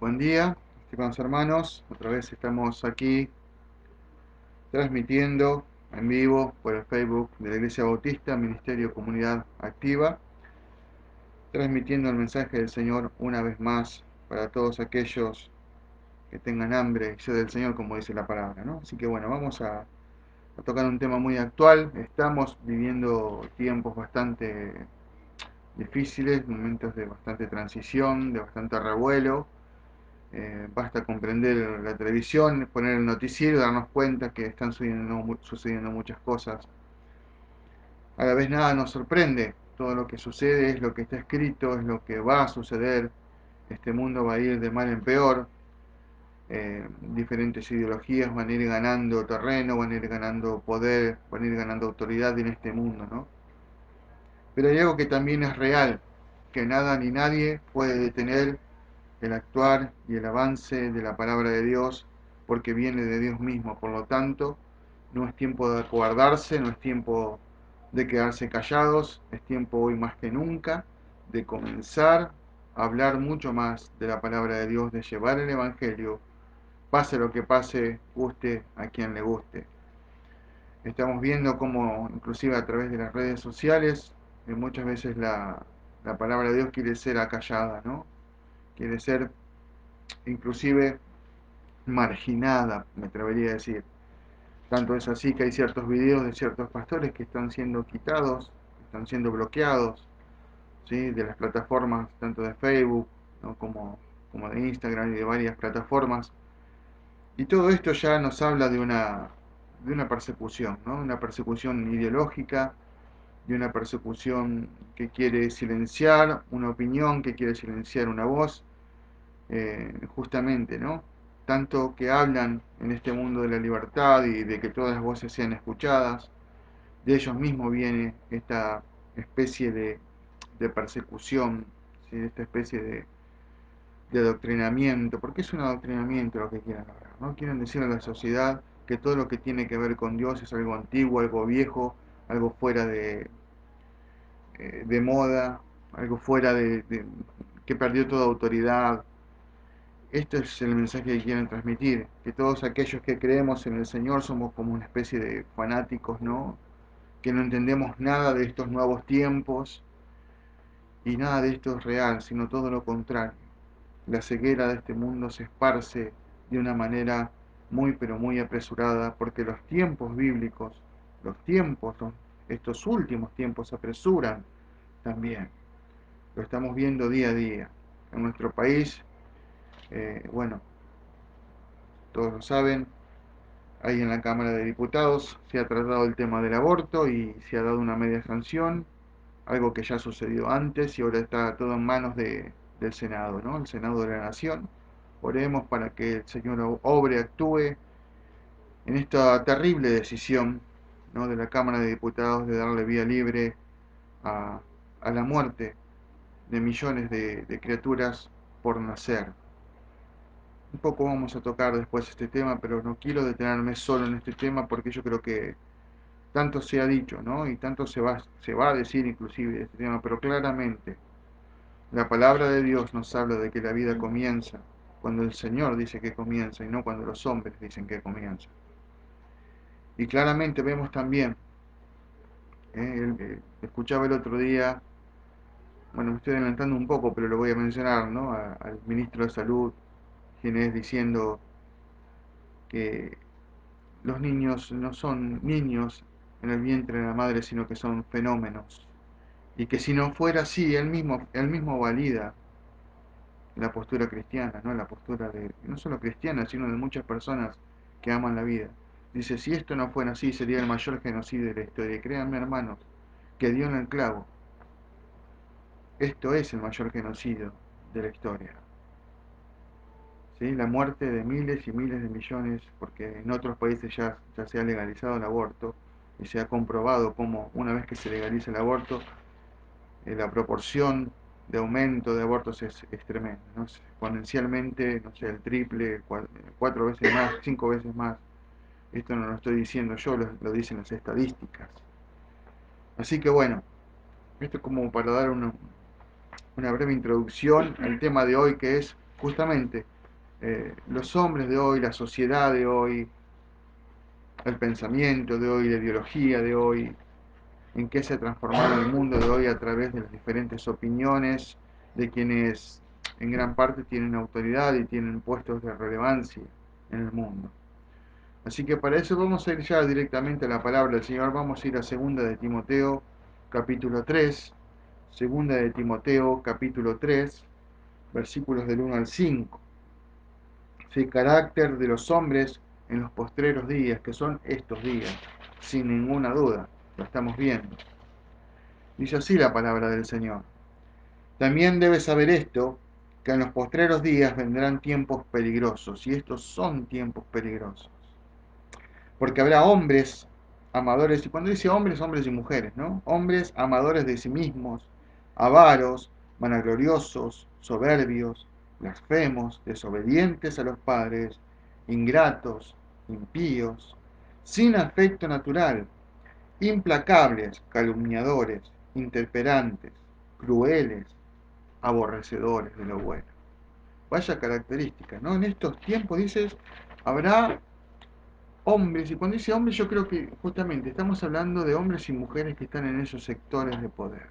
Buen día, estimados hermanos. Otra vez estamos aquí transmitiendo en vivo por el Facebook de la Iglesia Bautista, Ministerio Comunidad Activa, transmitiendo el mensaje del Señor una vez más para todos aquellos que tengan hambre y sed del Señor, como dice la palabra, ¿no? Así que bueno, vamos a tocar un tema muy actual. Estamos viviendo tiempos bastante difíciles, momentos de bastante transición, de bastante revuelo. Basta comprender la televisión, poner el noticiero y darnos cuenta que están sucediendo muchas cosas. A la vez nada nos sorprende, todo lo que sucede es lo que está escrito, es lo que va a suceder. Este mundo va a ir de mal en peor. Diferentes ideologías van a ir ganando terreno, van a ir ganando poder, van a ir ganando autoridad en este mundo, ¿no? Pero hay algo que también es real, que nada ni nadie puede detener el actuar y el avance de la palabra de Dios, porque viene de Dios mismo. Por lo tanto, no es tiempo de acobardarse, no es tiempo de quedarse callados, es tiempo hoy más que nunca de comenzar a hablar mucho más de la palabra de Dios, de llevar el Evangelio, pase lo que pase, guste a quien le guste. Estamos viendo cómo, inclusive a través de las redes sociales, muchas veces la palabra de Dios quiere ser acallada, ¿no? Quiere ser inclusive marginada, me atrevería a decir. Tanto es así que hay ciertos videos de ciertos pastores que están siendo quitados, están siendo bloqueados, ¿sí? De las plataformas, tanto de Facebook, ¿no? como de Instagram y de varias plataformas. Y todo esto ya nos habla de una persecución, ¿no? Una persecución ideológica, de una persecución que quiere silenciar una opinión, que quiere silenciar una voz, justamente, ¿no? Tanto que hablan en este mundo de la libertad y de que todas las voces sean escuchadas, de ellos mismos viene esta especie de persecución, ¿sí? Esta especie de adoctrinamiento, porque es un adoctrinamiento lo que quieren lograr, ¿no? Quieren decirle a la sociedad que todo lo que tiene que ver con Dios es algo antiguo, algo viejo, algo fuera de moda, algo fuera que perdió toda autoridad. Esto es el mensaje que quieren transmitir, que todos aquellos que creemos en el Señor somos como una especie de fanáticos, ¿no? Que no entendemos nada de estos nuevos tiempos y nada de esto es real, sino todo lo contrario. La ceguera de este mundo se esparce de una manera muy pero muy apresurada porque los tiempos bíblicos, los tiempos, estos últimos tiempos se apresuran también. Lo estamos viendo día a día. En nuestro país, bueno, todos lo saben, ahí en la Cámara de Diputados se ha tratado el tema del aborto y se ha dado una media sanción, algo que ya sucedió antes y ahora está todo en manos del Senado, ¿no? El Senado de la Nación. Oremos para que el Señor obre, actúe en esta terrible decisión, ¿no? De la Cámara de Diputados de darle vía libre a, a la muerte de millones de criaturas por nacer. Un poco vamos a tocar después este tema, pero no quiero detenerme solo en este tema porque yo creo que tanto se ha dicho, ¿no? Y tanto se va a decir inclusive de este tema, pero claramente la palabra de Dios nos habla de que la vida comienza cuando el Señor dice que comienza y no cuando los hombres dicen que comienza. Y claramente vemos también, escuchaba el otro día, bueno, me estoy adelantando un poco, pero lo voy a mencionar, ¿no? Al ministro de Salud, quien es diciendo que los niños no son niños en el vientre de la madre, sino que son fenómenos. Y que si no fuera así, él mismo valida la postura cristiana, ¿no? La postura de, no solo cristiana, sino de muchas personas que aman la vida. Dice, si esto no fuera así, sería el mayor genocidio de la historia. Y créanme, hermanos, que dio en el clavo. Esto es el mayor genocidio de la historia. ¿Sí? La muerte de miles y miles de millones, porque en otros países ya se ha legalizado el aborto y se ha comprobado cómo una vez que se legaliza el aborto, la proporción de aumento de abortos es tremenda, ¿no? Exponencialmente, no sé, el triple, cuatro veces más, cinco veces más. Esto no lo estoy diciendo yo, lo dicen las estadísticas. Así que bueno, esto es como para dar una breve introducción al tema de hoy que es justamente los hombres de hoy, la sociedad de hoy, el pensamiento de hoy, la ideología de hoy, en qué se ha transformado el mundo de hoy a través de las diferentes opiniones de quienes en gran parte tienen autoridad y tienen puestos de relevancia en el mundo. Así que para eso vamos a ir ya directamente a la palabra del Señor. Vamos a ir a segunda de Timoteo capítulo 3, segunda de Timoteo capítulo 3, versículos del 1 al 5. El carácter de los hombres en los postreros días, que son estos días, sin ninguna duda, lo estamos viendo. Dice así la palabra del Señor. También debes saber esto, que en los postreros días vendrán tiempos peligrosos, y estos son tiempos peligrosos. Porque habrá hombres amadores, y cuando dice hombres, hombres y mujeres, ¿no? Hombres amadores de sí mismos, avaros, vanagloriosos, soberbios, blasfemos, desobedientes a los padres, ingratos, impíos, sin afecto natural, implacables, calumniadores, intemperantes, crueles, aborrecedores de lo bueno. Vaya característica, ¿no? En estos tiempos, dices, habrá hombres, y cuando dice hombres yo creo que justamente estamos hablando de hombres y mujeres que están en esos sectores de poder,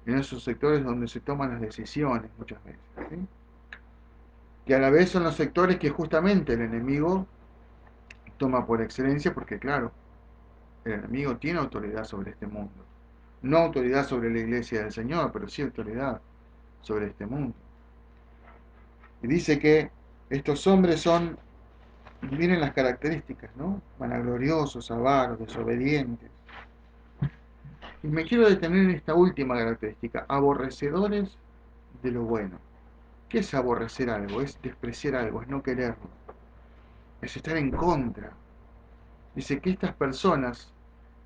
en esos sectores donde se toman las decisiones muchas veces, ¿sí? Que a la vez son los sectores que justamente el enemigo toma por excelencia porque claro, el enemigo tiene autoridad sobre este mundo. No autoridad sobre la iglesia del Señor, pero sí autoridad sobre este mundo. Y dice que estos hombres son, miren las características, ¿no? Vanagloriosos, avaros, desobedientes. Y me quiero detener en esta última característica, aborrecedores de lo bueno. ¿Qué es aborrecer algo? Es despreciar algo, es no quererlo, es estar en contra. Dice que estas personas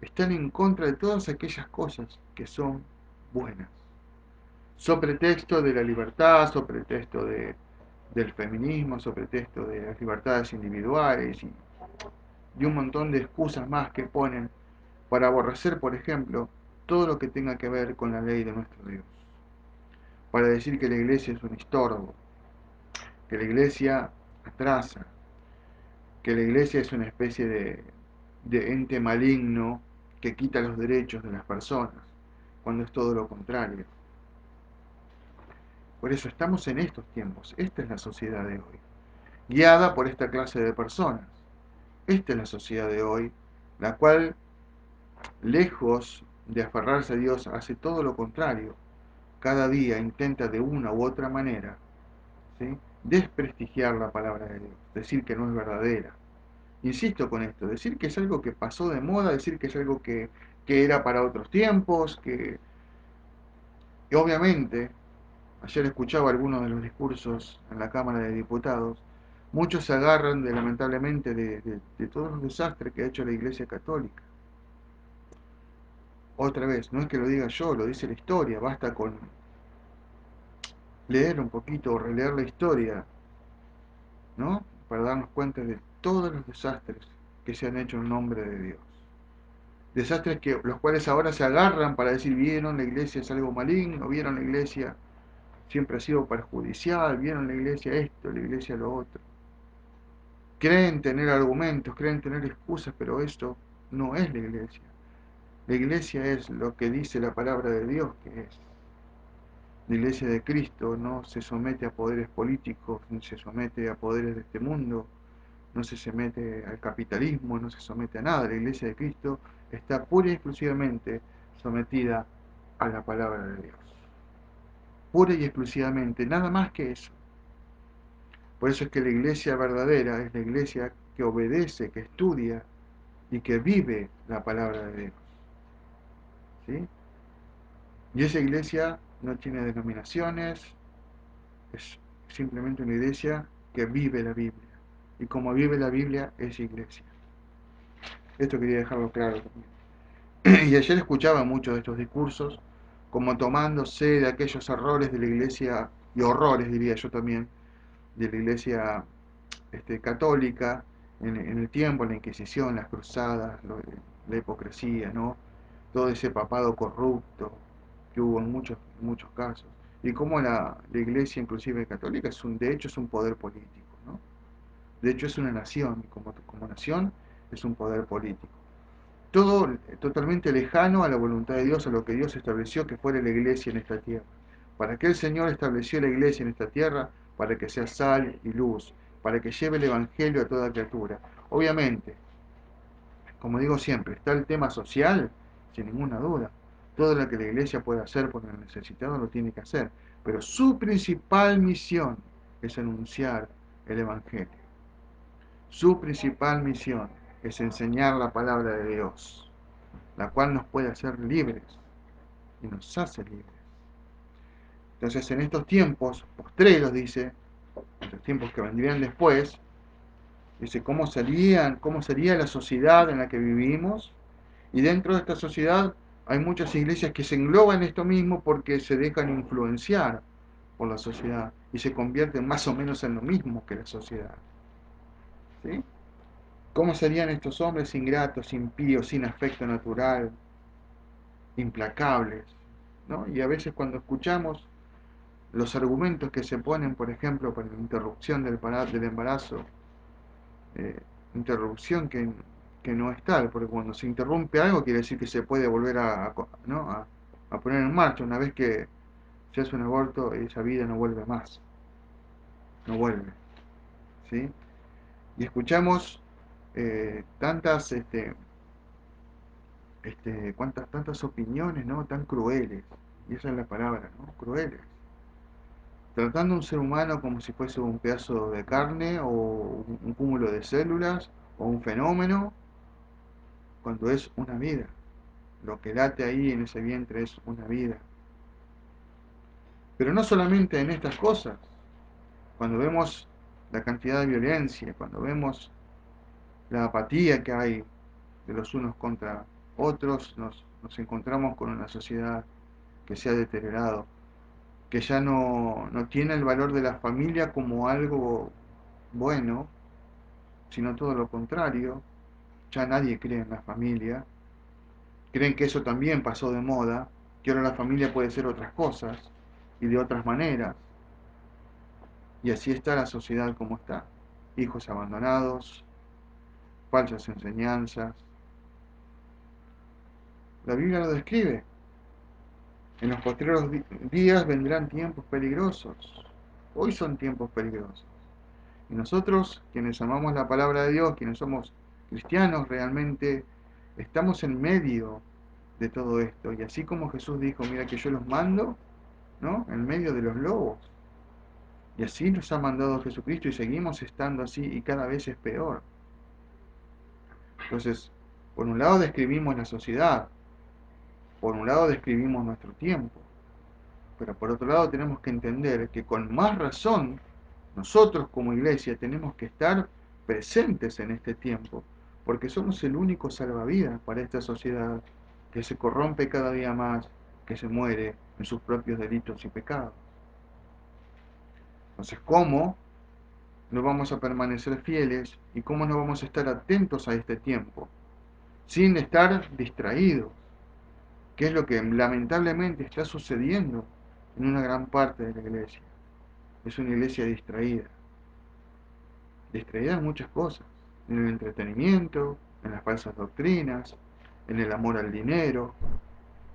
están en contra de todas aquellas cosas que son buenas. Sobre pretexto de la libertad, sobre pretexto del feminismo, sobre pretexto de las libertades individuales y un montón de excusas más que ponen para aborrecer, por ejemplo, todo lo que tenga que ver con la ley de nuestro Dios. Para decir que la iglesia es un estorbo, que la iglesia atrasa, que la iglesia es una especie de ente maligno que quita los derechos de las personas, cuando es todo lo contrario. Por eso estamos en estos tiempos, esta es la sociedad de hoy, guiada por esta clase de personas. Esta es la sociedad de hoy, la cual, lejos de aferrarse a Dios, hace todo lo contrario. Cada día intenta de una u otra manera, ¿sí?, desprestigiar la palabra de Dios, decir que no es verdadera. Insisto con esto, decir que es algo que pasó de moda, decir que es algo que era para otros tiempos, y obviamente, ayer escuchaba algunos de los discursos en la Cámara de Diputados, muchos se agarran lamentablemente de todos los desastres que ha hecho la Iglesia Católica. Otra vez, no es que lo diga yo, lo dice la historia, basta con leer un poquito o releer la historia, ¿no? Para darnos cuenta de todos los desastres que se han hecho en nombre de Dios. Desastres que los cuales ahora se agarran para decir, vieron, la iglesia es algo maligno, vieron, la iglesia siempre ha sido perjudicial, vieron, la iglesia esto, la iglesia lo otro. Creen tener argumentos, creen tener excusas, pero esto no es la iglesia. La iglesia es lo que dice la palabra de Dios que es. La iglesia de Cristo no se somete a poderes políticos, ni se somete a poderes de este mundo, no se somete al capitalismo, no se somete a nada. La iglesia de Cristo está pura y exclusivamente sometida a la palabra de Dios. Pura y exclusivamente, nada más que eso. Por eso es que la iglesia verdadera es la iglesia que obedece, que estudia y que vive la palabra de Dios. ¿Sí? Y esa iglesia no tiene denominaciones, es simplemente una iglesia que vive la Biblia. Y como vive la Biblia, es iglesia. Esto quería dejarlo claro también. Y ayer escuchaba muchos de estos discursos, como tomándose de aquellos errores de la iglesia, y horrores diría yo también, de la iglesia católica, en el tiempo, en la Inquisición, las cruzadas, la hipocresía, ¿no? Todo ese papado corrupto que hubo en muchos casos. y cómo la Iglesia, inclusive católica, de hecho es un poder político, ¿no? De hecho es una nación, y como nación es un poder político. Todo totalmente lejano a la voluntad de Dios, a lo que Dios estableció que fuera la Iglesia en esta tierra. ¿Para qué el Señor estableció la Iglesia en esta tierra? Para que sea sal y luz, para que lleve el Evangelio a toda criatura. Obviamente, como digo siempre, está el tema social, sin ninguna duda. Todo lo que la iglesia puede hacer por el necesitado lo tiene que hacer. Pero su principal misión es anunciar el Evangelio. Su principal misión es enseñar la palabra de Dios, la cual nos puede hacer libres y nos hace libres. Entonces, en estos tiempos postreros, dice, en los tiempos que vendrían después, dice cómo sería la sociedad en la que vivimos. Y dentro de esta sociedad hay muchas iglesias que se engloban en esto mismo porque se dejan influenciar por la sociedad y se convierten más o menos en lo mismo que la sociedad. ¿Sí? ¿Cómo serían estos hombres ingratos, impíos, sin afecto natural, implacables? ¿No? Y a veces cuando escuchamos los argumentos que se ponen, por ejemplo, para la interrupción del embarazo, eh, interrupción que no es tal, porque cuando se interrumpe algo quiere decir que se puede volver ¿no? a poner en marcha. Una vez que se hace un aborto, esa vida no vuelve más, no vuelve. ¿Sí? Y escuchamos tantas, tantas opiniones, ¿no? Tan crueles, y esa es la palabra, ¿no? Crueles. Tratando a un ser humano como si fuese un pedazo de carne o un cúmulo de células o un fenómeno, cuando es una vida. Lo que late ahí en ese vientre es una vida. Pero no solamente en estas cosas. Cuando vemos la cantidad de violencia, cuando vemos la apatía que hay de los unos contra otros, nos encontramos con una sociedad que se ha deteriorado, que ya no tiene el valor de la familia como algo bueno, sino todo lo contrario. Ya nadie cree en la familia, creen que eso también pasó de moda, que ahora la familia puede ser otras cosas y de otras maneras. Y así está la sociedad como está. Hijos abandonados, falsas enseñanzas. La Biblia lo describe. En los postreros días vendrán tiempos peligrosos. Hoy son tiempos peligrosos. Y nosotros, quienes amamos la palabra de Dios, quienes somos cristianos realmente, estamos en medio de todo esto. Y así como Jesús dijo, mira que yo los mando, ¿no? En medio de los lobos. Y así nos ha mandado Jesucristo y seguimos estando así y cada vez es peor. Entonces, por un lado describimos la sociedad, por un lado describimos nuestro tiempo, pero por otro lado tenemos que entender que con más razón nosotros como iglesia tenemos que estar presentes en este tiempo, porque somos el único salvavidas para esta sociedad que se corrompe cada día más, que se muere en sus propios delitos y pecados. Entonces, ¿cómo no vamos a permanecer fieles y cómo no vamos a estar atentos a este tiempo sin estar distraídos? Que es lo que lamentablemente está sucediendo en una gran parte de la iglesia. Es una iglesia distraída, distraída en muchas cosas, en el entretenimiento, en las falsas doctrinas, en el amor al dinero,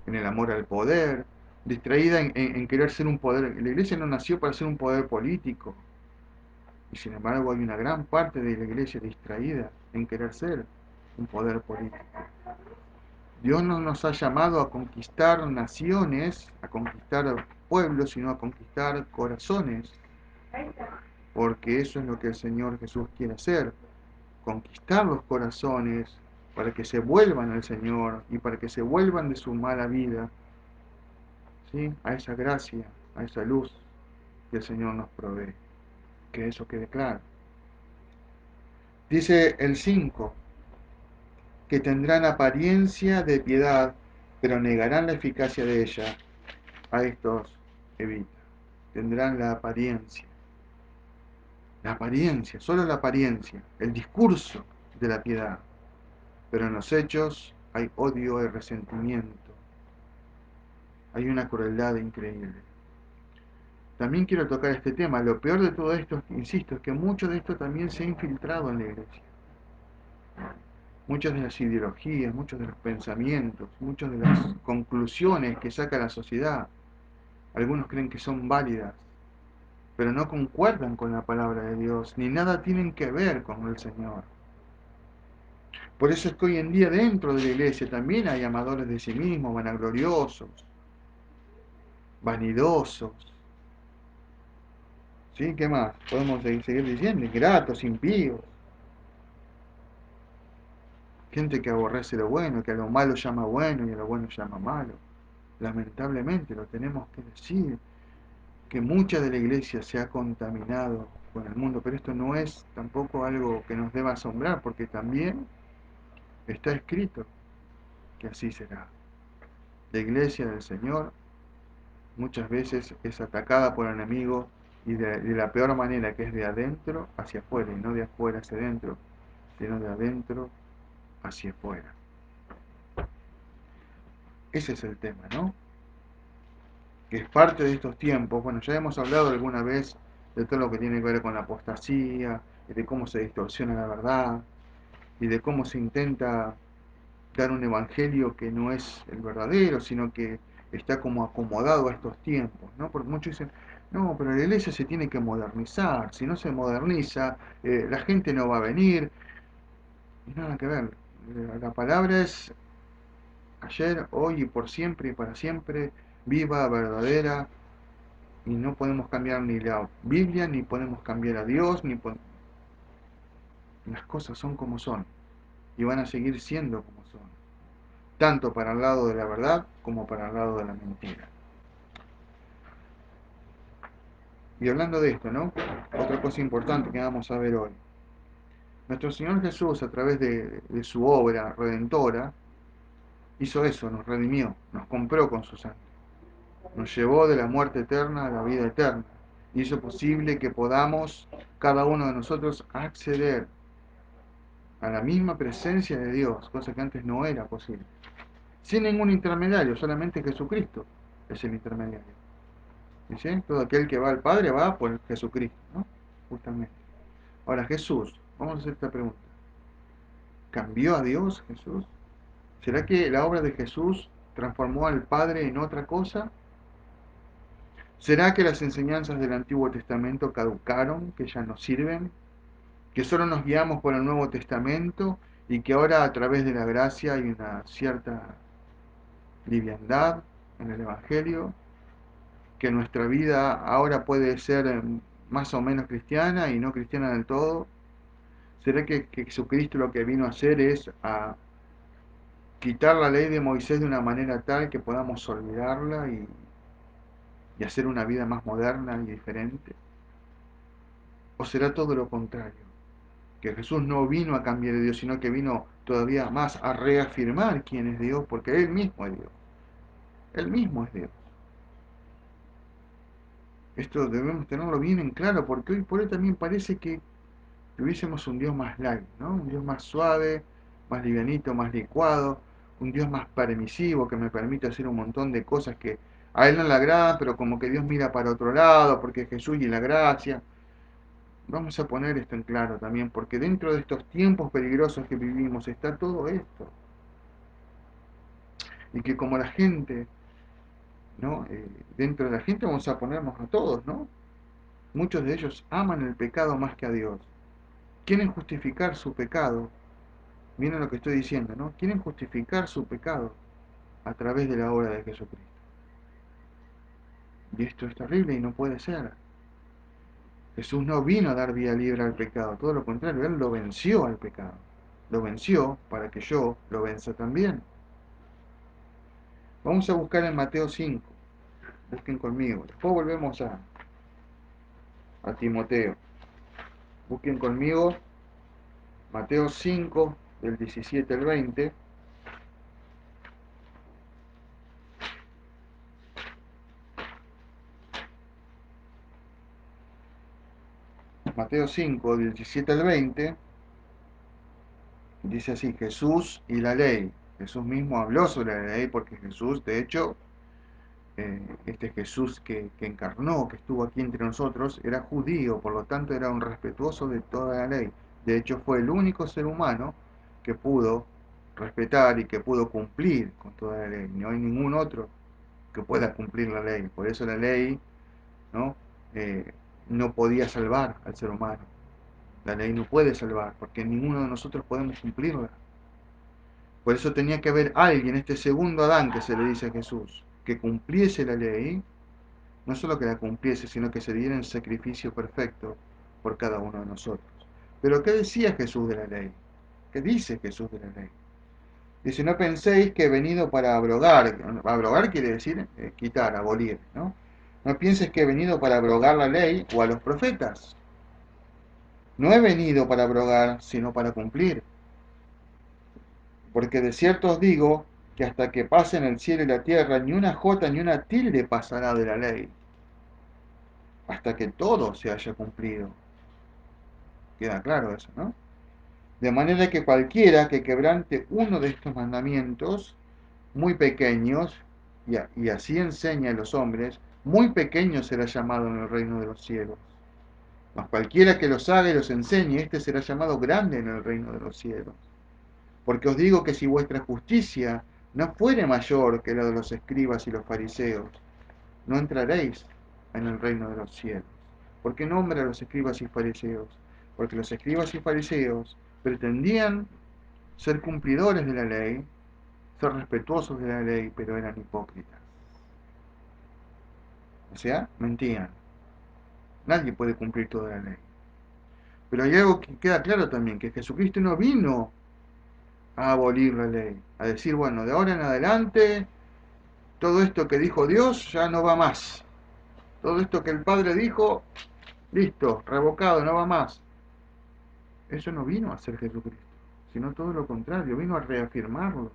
en el amor al poder, distraída en querer ser un poder. La iglesia no nació para ser un poder político, y sin embargo hay una gran parte de la iglesia distraída en querer ser un poder político. Dios no nos ha llamado a conquistar naciones, a conquistar pueblos, sino a conquistar corazones, porque eso es lo que el Señor Jesús quiere hacer, conquistar los corazones para que se vuelvan al Señor y para que se vuelvan de su mala vida, ¿sí? A esa gracia, a esa luz que el Señor nos provee, que eso quede claro. Dice el 5, que tendrán apariencia de piedad, pero negarán la eficacia de ella. A estos evita. Tendrán la apariencia, solo la apariencia, el discurso de la piedad, pero en los hechos hay odio y resentimiento, hay una crueldad increíble. también quiero tocar este tema. Lo peor de todo esto, insisto, es que mucho de esto también se ha infiltrado en la iglesia. Muchas de las ideologías, muchos de los pensamientos, muchas de las conclusiones que saca la sociedad, algunos creen que son válidas, pero no concuerdan con la palabra de Dios, ni nada tienen que ver con el Señor. Por eso es que hoy en día dentro de la iglesia también hay amadores de sí mismos, vanagloriosos, vanidosos. ¿Sí? ¿Qué más? Podemos seguir diciendo, ingratos, impíos. Gente que aborrece lo bueno, que a lo malo llama bueno y a lo bueno llama malo. Lamentablemente lo tenemos que decir, que mucha de la iglesia se ha contaminado con el mundo, pero esto no es tampoco algo que nos deba asombrar, porque también está escrito que así será. La iglesia del Señor muchas veces es atacada por el enemigo y de la peor manera, que es de adentro hacia afuera, y no de afuera hacia adentro, sino de adentro hacia afuera. Ese es el tema, ¿no? Que es parte de estos tiempos. Bueno, ya hemos hablado alguna vez de todo lo que tiene que ver con la apostasía, y de cómo se distorsiona la verdad, y de cómo se intenta dar un evangelio que no es el verdadero, sino que está como acomodado a estos tiempos, ¿no? Porque muchos dicen, no, pero la iglesia se tiene que modernizar, si no se moderniza, la gente no va a venir, y nada que ver. La palabra es ayer, hoy y por siempre y para siempre, viva, verdadera, y no podemos cambiar ni la Biblia, ni podemos cambiar a Dios, las cosas son como son, y van a seguir siendo como son, tanto para el lado de la verdad como para el lado de la mentira. Y hablando de esto, ¿no? Otra cosa importante que vamos a ver hoy. Nuestro Señor Jesús, a través de su obra redentora, hizo eso, nos redimió, nos compró con su sangre, nos llevó de la muerte eterna a la vida eterna, y hizo posible que podamos, cada uno de nosotros, acceder a la misma presencia de Dios, cosa que antes no era posible. Sin ningún intermediario, solamente Jesucristo es el intermediario. ¿Sí? Todo aquel que va al Padre va por Jesucristo, ¿no? Justamente. Ahora, Jesús, vamos a hacer esta pregunta. ¿Cambió a Dios Jesús? ¿Será que la obra de Jesús transformó al Padre en otra cosa? ¿Será que las enseñanzas del Antiguo Testamento caducaron, que ya no sirven? ¿Que solo nos guiamos por el Nuevo Testamento y que ahora a través de la gracia hay una cierta liviandad en el Evangelio? ¿Que nuestra vida ahora puede ser más o menos cristiana y no cristiana del todo? ¿Será que Jesucristo lo que vino a hacer es a quitar la ley de Moisés de una manera tal que podamos olvidarla y hacer una vida más moderna y diferente? ¿O será todo lo contrario? Que Jesús no vino a cambiar de Dios, sino que vino todavía más a reafirmar quién es Dios, porque Él mismo es Dios. Él mismo es Dios. Esto debemos tenerlo bien en claro, porque hoy por hoy también parece que tuviésemos un Dios más light, ¿no? Un Dios más suave, más livianito, más licuado, un Dios más permisivo, que me permite hacer un montón de cosas que a Él no le agradan, pero como que Dios mira para otro lado, porque Jesús y la gracia. Vamos a poner esto en claro también, porque dentro de estos tiempos peligrosos que vivimos está todo esto. Y que como la gente, ¿no? Dentro de la gente vamos a ponernos a todos, ¿no? Muchos de ellos aman el pecado más que a Dios. Quieren justificar su pecado. Miren lo que estoy diciendo, ¿no? Quieren justificar su pecado a través de la obra de Jesucristo. Y esto es terrible y no puede ser. Jesús no vino a dar vía libre al pecado, todo lo contrario, Él lo venció al pecado. Lo venció para que yo lo venza también. Vamos a buscar en Mateo 5. Busquen conmigo. Después volvemos a Timoteo. Busquen conmigo Mateo 5, del 17 al 20. Mateo 5, del 17 al 20, dice así: Jesús y la ley. Jesús mismo habló sobre la ley porque Jesús, de hecho, este Jesús que encarnó, que estuvo aquí entre nosotros, era judío, por lo tanto era un respetuoso de toda la ley. De hecho, fue el único ser humano que pudo respetar y que pudo cumplir con toda la ley. No hay ningún otro que pueda cumplir la ley. Por eso la ley, ¿no? Eh, no podía salvar al ser humano. La ley no puede salvar, porque ninguno de nosotros podemos cumplirla. Por eso tenía que haber alguien, este segundo Adán que se le dice a Jesús, que cumpliese la ley, no solo que la cumpliese, sino que se diera en sacrificio perfecto por cada uno de nosotros. Pero ¿qué decía Jesús de la ley? ¿Qué dice Jesús de la ley? Dice, no penséis que he venido para abrogar. Abrogar quiere decir quitar, abolir, ¿no? No pienses que he venido para abrogar la ley o a los profetas. No he venido para abrogar, sino para cumplir. Porque de cierto os digo que hasta que pasen el cielo y la tierra, ni una jota ni una tilde pasará de la ley, hasta que todo se haya cumplido. Queda claro eso, ¿no? De manera que cualquiera que quebrante uno de estos mandamientos, muy pequeños, y así enseña a los hombres, muy pequeño será llamado en el reino de los cielos. Mas cualquiera que los haga y los enseñe, éste será llamado grande en el reino de los cielos. Porque os digo que si vuestra justicia no fuere mayor que la de los escribas y los fariseos, no entraréis en el reino de los cielos. ¿Por qué nombra a los escribas y fariseos? Porque los escribas y fariseos pretendían ser cumplidores de la ley, ser respetuosos de la ley, pero eran hipócritas. O sea, mentían. Nadie puede cumplir toda la ley. Pero hay algo que queda claro también, que Jesucristo no vino a abolir la ley, a decir, bueno, de ahora en adelante, todo esto que dijo Dios ya no va más. Todo esto que el Padre dijo, listo, revocado, no va más. Eso no vino a hacer Jesucristo, sino todo lo contrario, vino a reafirmarlo.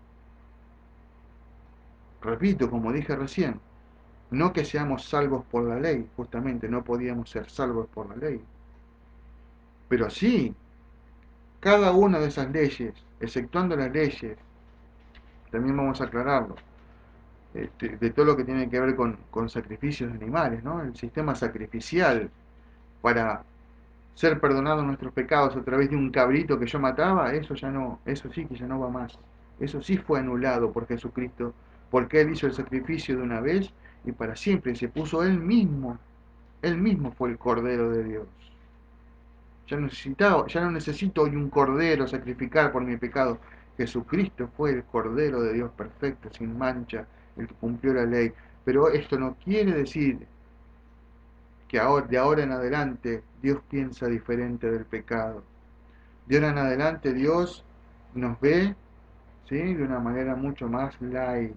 Repito, como dije recién, no que seamos salvos por la ley, justamente no podíamos ser salvos por la ley, pero sí, cada una de esas leyes, exceptuando las leyes, también vamos a aclararlo, de todo lo que tiene que ver con sacrificios de animales, ¿no? El sistema sacrificial para ser perdonados nuestros pecados a través de un cabrito que yo mataba, eso ya no, eso sí que ya no va más. Eso sí fue anulado por Jesucristo, porque Él hizo el sacrificio de una vez y para siempre, se puso Él mismo fue el Cordero de Dios. Ya no necesito hoy un cordero sacrificar por mi pecado. Jesucristo fue el Cordero de Dios perfecto, sin mancha, el que cumplió la ley. Pero esto no quiere decir que ahora, de ahora en adelante Dios piensa diferente del pecado. De ahora en adelante Dios nos ve, ¿sí?, de una manera mucho más light.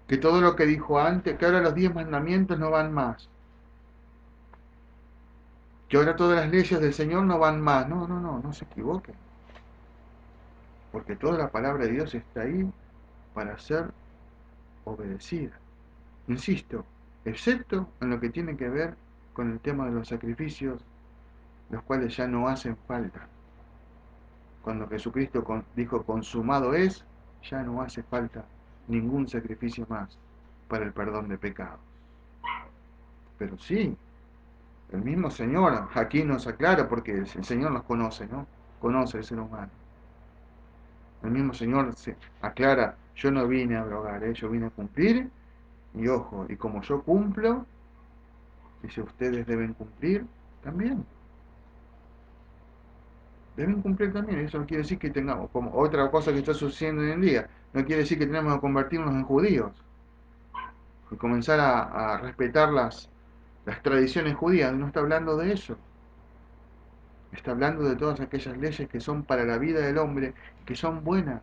Que todo lo que dijo antes, que ahora los 10 mandamientos no van más. Que ahora todas las leyes del Señor no van más. No, no, no, no se equivoquen. Porque toda la palabra de Dios está ahí para ser obedecida. Insisto, excepto en lo que tiene que ver con el tema de los sacrificios, los cuales ya no hacen falta. Cuando Jesucristo dijo consumado es, ya no hace falta ningún sacrificio más para el perdón de pecados. Pero sí, el mismo Señor aquí nos aclara, porque el Señor nos conoce, ¿no? Conoce el ser humano. El mismo Señor se aclara, yo no vine a abrogar, yo vine a cumplir, y ojo, y como yo cumplo, dice ustedes deben cumplir también. Deben cumplir también, eso no quiere decir que tengamos, como otra cosa que está sucediendo hoy en día, no quiere decir que tenemos que convertirnos en judíos y comenzar a respetar las tradiciones judías, no está hablando de eso. Está hablando de todas aquellas leyes que son para la vida del hombre y que son buenas,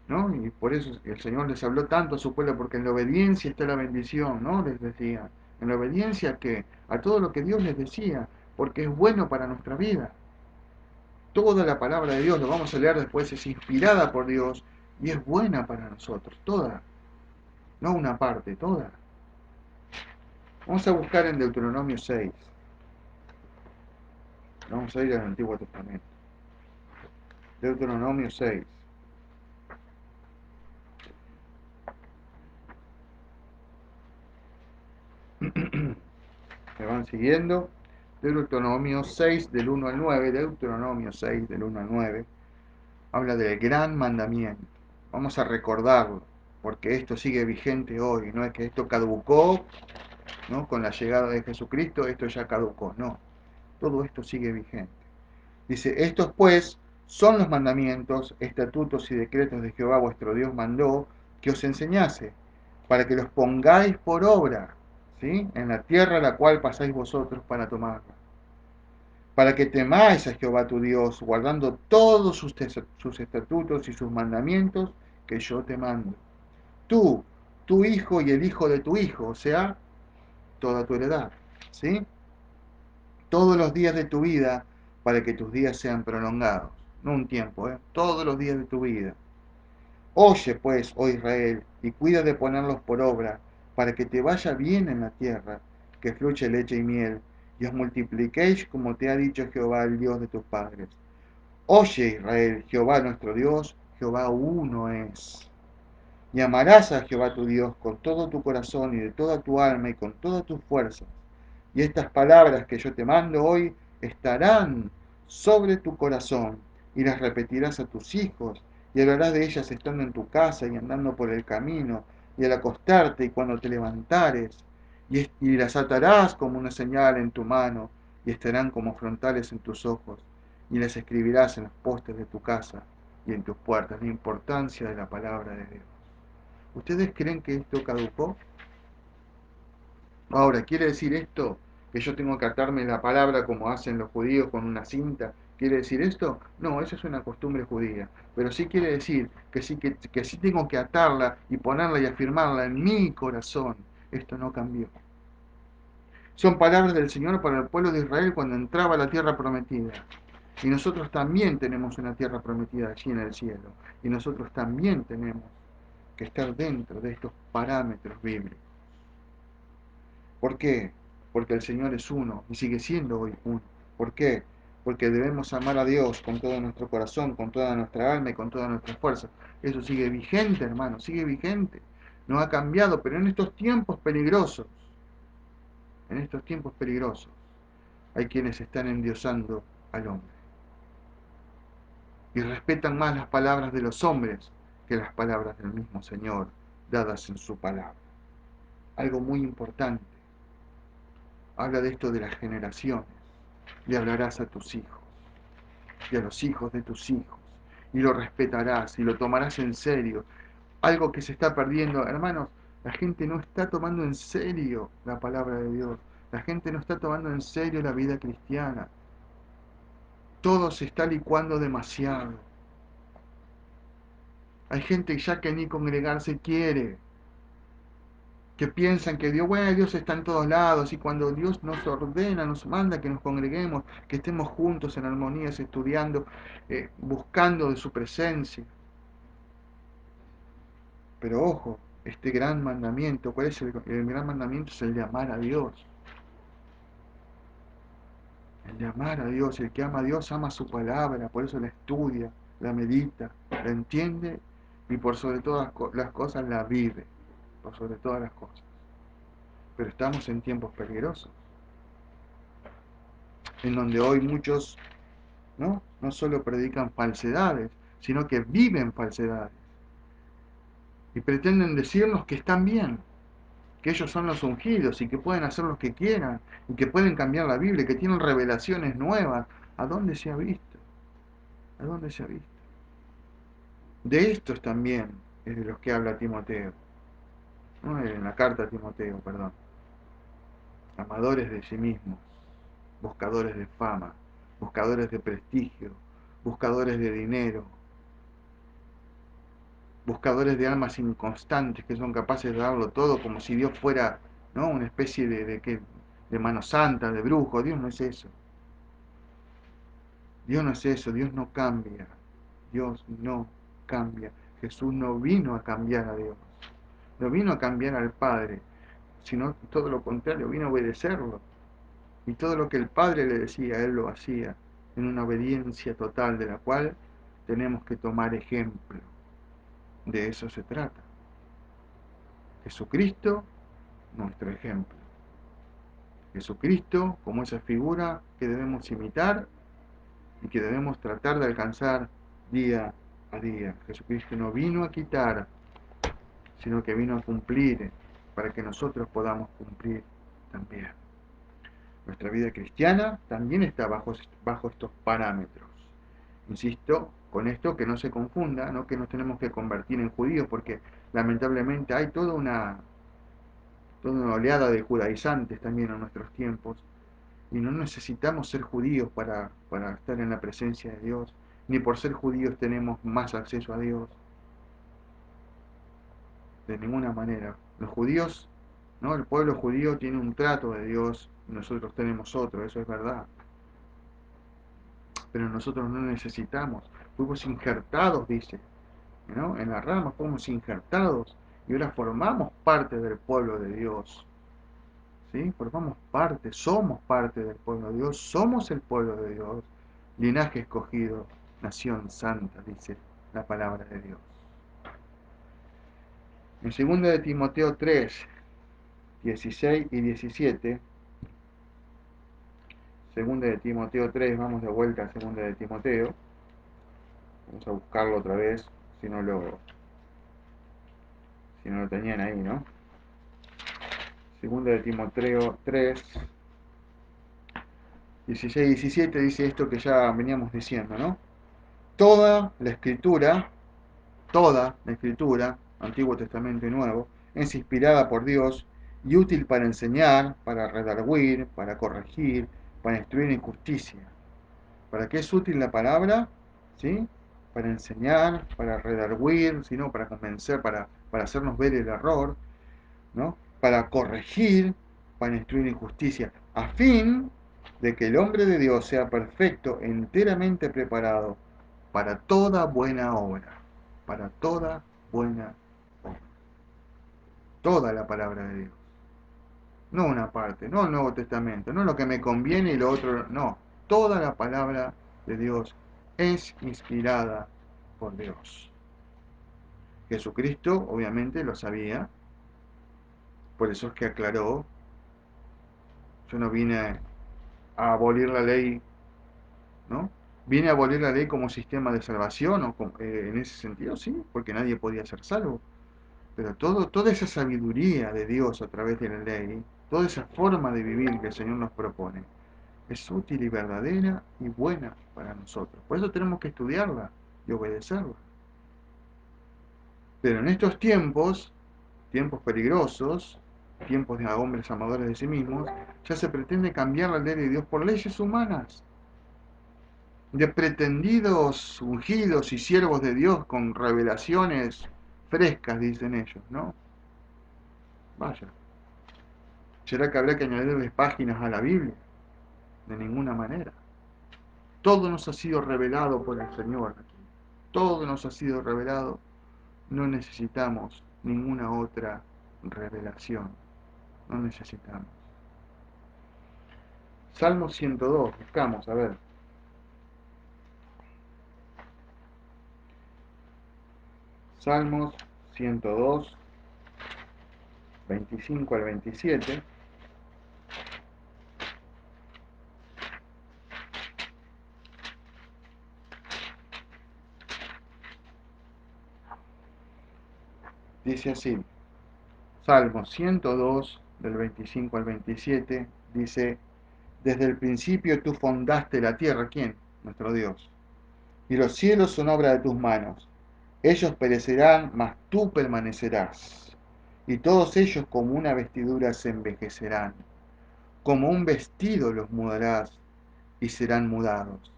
¿no? Y por eso el Señor les habló tanto a su pueblo, porque en la obediencia está la bendición, ¿no? Les decía, en la obediencia que a todo lo que Dios les decía, porque es bueno para nuestra vida. Toda la palabra de Dios, lo vamos a leer después, es inspirada por Dios y es buena para nosotros, toda, no una parte, toda. Vamos a buscar en Deuteronomio 6. Vamos a ir al Antiguo Testamento. Deuteronomio 6. me van siguiendo. Deuteronomio 6 del 1 al 9, Deuteronomio 6 del 1 al 9, habla del gran mandamiento. Vamos a recordarlo, porque esto sigue vigente hoy, no es que esto caducó, ¿no? Con la llegada de Jesucristo, esto ya caducó, no, todo esto sigue vigente. Dice, estos pues son los mandamientos, estatutos y decretos de Jehová vuestro Dios mandó que os enseñase, para que los pongáis por obra, ¿sí? En la tierra a la cual pasáis vosotros para tomarla. Para que temáis a Jehová tu Dios, guardando todos sus estatutos y sus mandamientos que yo te mando. Tú, tu hijo y el hijo de tu hijo, o sea, toda tu heredad, ¿sí? Todos los días de tu vida, para que tus días sean prolongados. No un tiempo, todos los días de tu vida. Oye pues, oh Israel, y cuida de ponerlos por obra, para que te vaya bien en la tierra, que fluye leche y miel, y os multipliquéis como te ha dicho Jehová, el Dios de tus padres. Oye Israel, Jehová nuestro Dios, Jehová uno es. Y amarás a Jehová tu Dios con todo tu corazón y de toda tu alma y con todas tus fuerzas. Y estas palabras que yo te mando hoy estarán sobre tu corazón, y las repetirás a tus hijos, y hablarás de ellas estando en tu casa y andando por el camino, y al acostarte y cuando te levantares, y las atarás como una señal en tu mano, y estarán como frontales en tus ojos, y las escribirás en los postes de tu casa y en tus puertas. La importancia de la palabra de Dios. ¿Ustedes creen que esto caducó? Ahora, ¿quiere decir esto que yo tengo que atarme la palabra como hacen los judíos con una cinta? ¿Quiere decir esto? No, eso es una costumbre judía. Pero sí quiere decir que sí tengo que atarla y ponerla y afirmarla en mi corazón. Esto no cambió. Son palabras del Señor para el pueblo de Israel cuando entraba a la tierra prometida. Y nosotros también tenemos una tierra prometida allí en el cielo. Y nosotros también tenemos que estar dentro de estos parámetros bíblicos. ¿Por qué? Porque el Señor es uno y sigue siendo hoy uno. ¿Por qué? Porque debemos amar a Dios con todo nuestro corazón, con toda nuestra alma y con toda nuestra fuerza. Eso sigue vigente, hermano, sigue vigente. No ha cambiado, pero en estos tiempos peligrosos, hay quienes están endiosando al hombre y respetan más las palabras de los hombres que las palabras del mismo Señor dadas en su palabra. Algo muy importante. Habla de esto de las generaciones. Le hablarás a tus hijos y a los hijos de tus hijos, y lo respetarás y lo tomarás en serio. Algo que se está perdiendo, hermanos, la gente no está tomando en serio la palabra de Dios, la gente no está tomando en serio la vida cristiana, todo se está licuando demasiado. Hay gente ya que ni congregarse quiere, que piensan que Dios, bueno, Dios está en todos lados, y cuando Dios nos ordena, nos manda que nos congreguemos, que estemos juntos en armonías, estudiando, buscando de su presencia. Pero ojo, este gran mandamiento, ¿cuál es el gran mandamiento? Es el de amar a Dios. El de amar a Dios, el que ama a Dios ama su palabra, por eso la estudia, la medita, la entiende y por sobre todas las cosas la vive, por sobre todas las cosas. Pero estamos en tiempos peligrosos, en donde hoy muchos no solo predican falsedades, sino que viven falsedades y pretenden decirnos que están bien, que ellos son los ungidos y que pueden hacer lo que quieran y que pueden cambiar la Biblia, que tienen revelaciones nuevas. ¿A dónde se ha visto? ¿A dónde se ha visto? De estos también es de los que habla Timoteo, ¿no? En la carta a Timoteo, perdón. Amadores de sí mismos, buscadores de fama, buscadores de prestigio, buscadores de dinero, buscadores de almas inconstantes que son capaces de darlo todo como si Dios fuera, ¿no? Una especie de mano santa, de brujo. Dios no es eso. Dios no es eso, Dios no cambia. Dios no cambia. Jesús no vino a cambiar a Dios. No vino a cambiar al Padre, sino todo lo contrario, vino a obedecerlo. Y todo lo que el Padre le decía, Él lo hacía en una obediencia total de la cual tenemos que tomar ejemplo. De eso se trata. Jesucristo, nuestro ejemplo. Jesucristo como esa figura que debemos imitar y que debemos tratar de alcanzar día a día. Jesucristo no vino a quitar, sino que vino a cumplir para que nosotros podamos cumplir también. Nuestra vida cristiana también está bajo estos parámetros. Insisto, con esto que no se confunda, no que nos tenemos que convertir en judíos, porque lamentablemente hay toda una oleada de judaizantes también en nuestros tiempos, y no necesitamos ser judíos para estar en la presencia de Dios, ni por ser judíos tenemos más acceso a Dios, de ninguna manera. Los judíos, ¿no? El pueblo judío tiene un trato de Dios, y nosotros tenemos otro, eso es verdad. Pero nosotros no necesitamos, fuimos injertados, dice, ¿no? En la rama fuimos injertados y ahora formamos parte del pueblo de Dios. ¿Sí? Formamos parte, somos parte del pueblo de Dios, somos el pueblo de Dios, linaje escogido, nación santa, dice la palabra de Dios. En 2 de Timoteo 3, 16 y 17, 2 de Timoteo 3, vamos de vuelta a 2 de Timoteo, vamos a buscarlo otra vez, si no lo tenían ahí, ¿no? 2 de Timoteo 3, 16 y 17 dice esto que ya veníamos diciendo, ¿no? Toda la escritura, Antiguo Testamento y Nuevo, es inspirada por Dios y útil para enseñar, para redarguir, para corregir, para instruir en justicia. ¿Para qué es útil la palabra? ¿Sí? Para enseñar, para redarguir, sino para convencer, para hacernos ver el error, ¿no? Para corregir, para instruir en justicia, a fin de que el hombre de Dios sea perfecto, enteramente preparado para toda buena obra, para toda buena obra. Toda la palabra de Dios. No una parte, no el Nuevo Testamento, no lo que me conviene y lo otro, no. Toda la palabra de Dios es inspirada por Dios. Jesucristo obviamente lo sabía, por eso es que aclaró, yo no vine a abolir la ley, ¿no? Vine a abolir la ley como sistema de salvación, en ese sentido, sí, porque nadie podía ser salvo. Pero toda esa sabiduría de Dios a través de la ley, toda esa forma de vivir que el Señor nos propone, es útil y verdadera y buena para nosotros. Por eso tenemos que estudiarla y obedecerla. Pero en estos tiempos, tiempos peligrosos, tiempos de hombres amadores de sí mismos, ya se pretende cambiar la ley de Dios por leyes humanas, de pretendidos ungidos y siervos de Dios con revelaciones frescas, dicen ellos, ¿no? Vaya. ¿Será que habrá que añadirles páginas a la Biblia? De ninguna manera. Todo nos ha sido revelado por el Señor. Todo nos ha sido revelado. No necesitamos ninguna otra revelación. No necesitamos. Salmo 102, buscamos, a ver. Salmos 102, 25 al 27. Dice así, Salmo 102, del 25 al 27, dice, desde el principio tú fundaste la tierra, ¿quién? Nuestro Dios. Y los cielos son obra de tus manos. Ellos perecerán, mas tú permanecerás. Y todos ellos como una vestidura se envejecerán. Como un vestido los mudarás y serán mudados.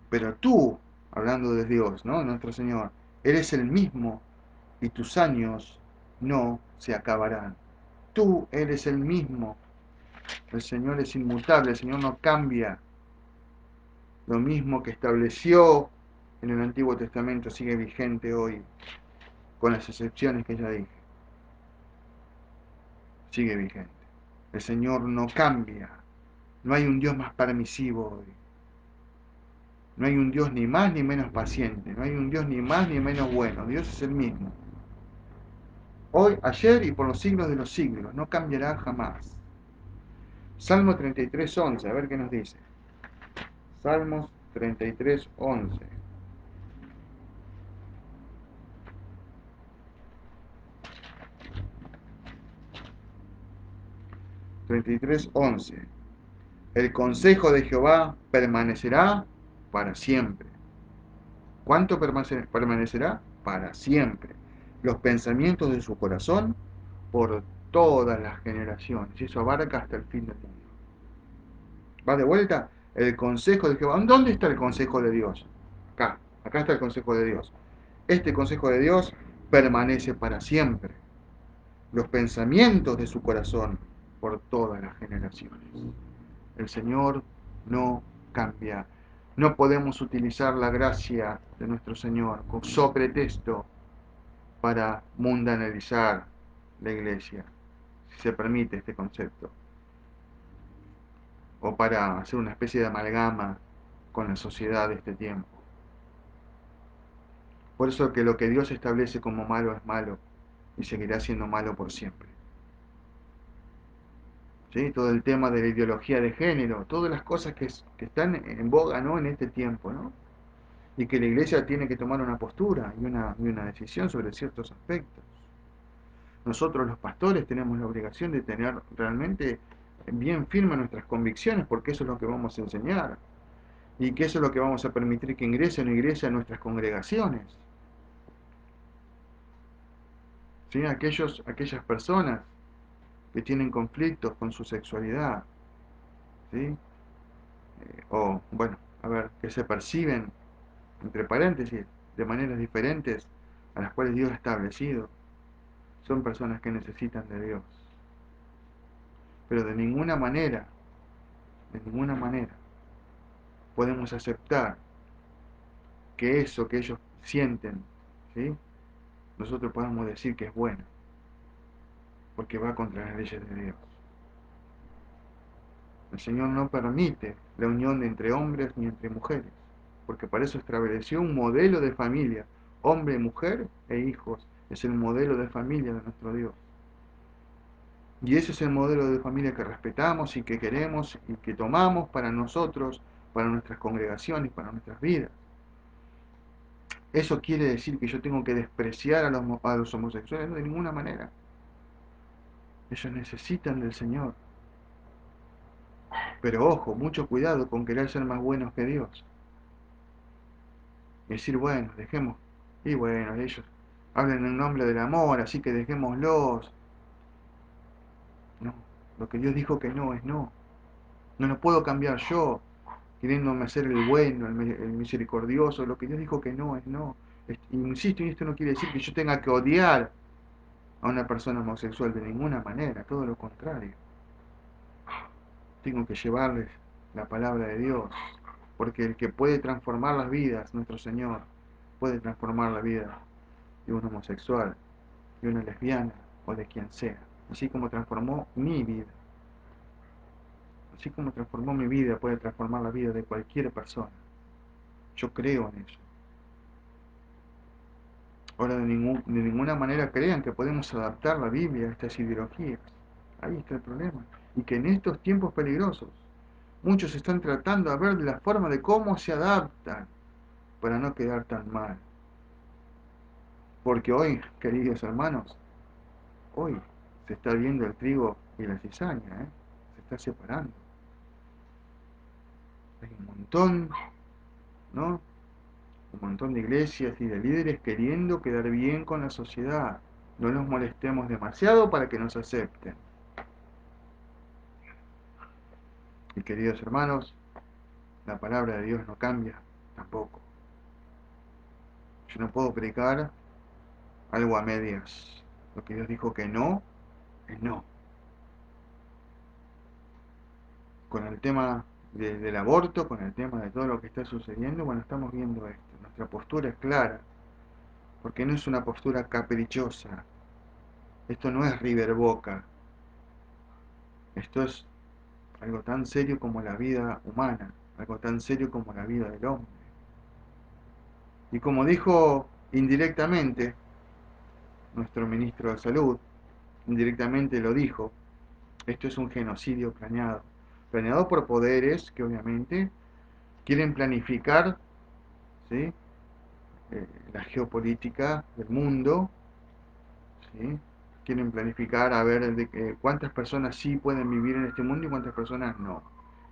Pero tú, hablando de Dios, ¿no? Nuestro Señor, eres el mismo y tus años no se acabarán. Tú eres el mismo. El Señor es inmutable, el Señor no cambia. Lo mismo que estableció en el Antiguo Testamento sigue vigente hoy, con las excepciones que ya dije. Sigue vigente. El Señor no cambia. No hay un Dios más permisivo hoy. No hay un Dios ni más ni menos paciente. No hay un Dios ni más ni menos bueno. Dios es el mismo. Hoy, ayer y por los siglos de los siglos. No cambiará jamás. Salmo 33:11, a ver qué nos dice. Salmos 33:11. 33:11. El consejo de Jehová permanecerá para siempre. ¿Cuánto permanecerá? Para siempre. Los pensamientos de su corazón por todas las generaciones. Y eso abarca hasta el fin del mundo. ¿Va de vuelta? El consejo de Jehová. ¿Dónde está el consejo de Dios? Acá. Acá está el consejo de Dios. Este consejo de Dios permanece para siempre. Los pensamientos de su corazón por todas las generaciones. El Señor no cambia. No podemos utilizar la gracia de nuestro Señor como pretexto para mundanalizar la iglesia, si se permite este concepto, o para hacer una especie de amalgama con la sociedad de este tiempo. Por eso que lo que Dios establece como malo es malo y seguirá siendo malo por siempre. ¿Sí? Todo el tema de la ideología de género, todas las cosas que están en boga, ¿no?, en este tiempo, ¿no? Y que la iglesia tiene que tomar una postura y una decisión sobre ciertos aspectos. Nosotros los pastores tenemos la obligación de tener realmente bien firmes nuestras convicciones, porque eso es lo que vamos a enseñar y que eso es lo que vamos a permitir que ingrese o no ingrese a nuestras congregaciones. ¿Sí? Aquellas personas que tienen conflictos con su sexualidad, ¿sí? O, bueno, a ver, que se perciben, entre paréntesis, de maneras diferentes a las cuales Dios ha establecido, son personas que necesitan de Dios. Pero de ninguna manera, podemos aceptar que eso que ellos sienten, ¿sí?, nosotros podemos decir que es bueno, porque va contra las leyes de Dios. El Señor no permite la unión entre hombres ni entre mujeres, porque para eso estableció un modelo de familia, hombre, mujer e hijos. Es el modelo de familia de nuestro Dios. Y ese es el modelo de familia que respetamos y que queremos y que tomamos para nosotros, para nuestras congregaciones, para nuestras vidas. ¿Eso quiere decir que yo tengo que despreciar a los homosexuales? No, de ninguna manera. Ellos necesitan del Señor. Pero ojo, mucho cuidado con querer ser más buenos que Dios. Y decir, bueno, dejemos. Y bueno, ellos hablan en nombre del amor, así que dejémoslos. No, lo que Dios dijo que no es no. No lo puedo cambiar yo, queriéndome hacer el bueno, el misericordioso. Lo que Dios dijo que no es no. Insisto, y esto no quiere decir que yo tenga que odiar a una persona homosexual de ninguna manera, todo lo contrario. Tengo que llevarles la palabra de Dios, porque el que puede transformar las vidas, nuestro Señor, puede transformar la vida de un homosexual, de una lesbiana o de quien sea, así como transformó mi vida. Así como transformó mi vida, puede transformar la vida de cualquier persona. Yo creo en eso. Ahora, de ninguna manera crean que podemos adaptar la Biblia a estas ideologías. Ahí está el problema. Y que en estos tiempos peligrosos, muchos están tratando de ver la forma de cómo se adaptan para no quedar tan mal. Porque hoy, queridos hermanos, hoy se está viendo el trigo y la cizaña, ¿eh? Se está separando. Hay un montón, ¿no? Un montón de iglesias y de líderes queriendo quedar bien con la sociedad. No nos molestemos demasiado para que nos acepten. Y queridos hermanos, la palabra de Dios no cambia tampoco. Yo no puedo predicar algo a medias. Lo que Dios dijo que no, es no. Con el tema del aborto, con el tema de todo lo que está sucediendo, bueno, estamos viendo esto. Nuestra postura es clara, porque no es una postura caprichosa. Esto no es River Boca. Esto es algo tan serio como la vida humana, algo tan serio como la vida del hombre. Y como dijo indirectamente nuestro ministro de Salud, indirectamente lo dijo, esto es un genocidio planeado. planeado por poderes que obviamente quieren planificar, ¿sí? La geopolítica del mundo, ¿sí? Quieren planificar a ver cuántas personas sí pueden vivir en este mundo y cuántas personas no.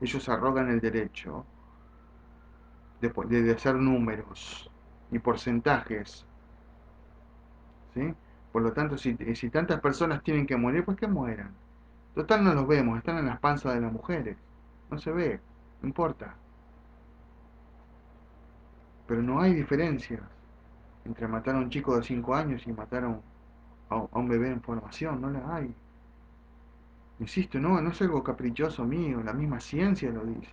Ellos arrogan el derecho de hacer números y porcentajes, ¿sí? Por lo tanto, si tantas personas tienen que morir, pues que mueran. Total no los vemos, están en las panzas de las mujeres. No se ve, no importa. Pero no hay diferencias entre matar a un chico de 5 años y matar a un bebé en formación, no las hay. Insisto, no es algo caprichoso mío, la misma ciencia lo dice.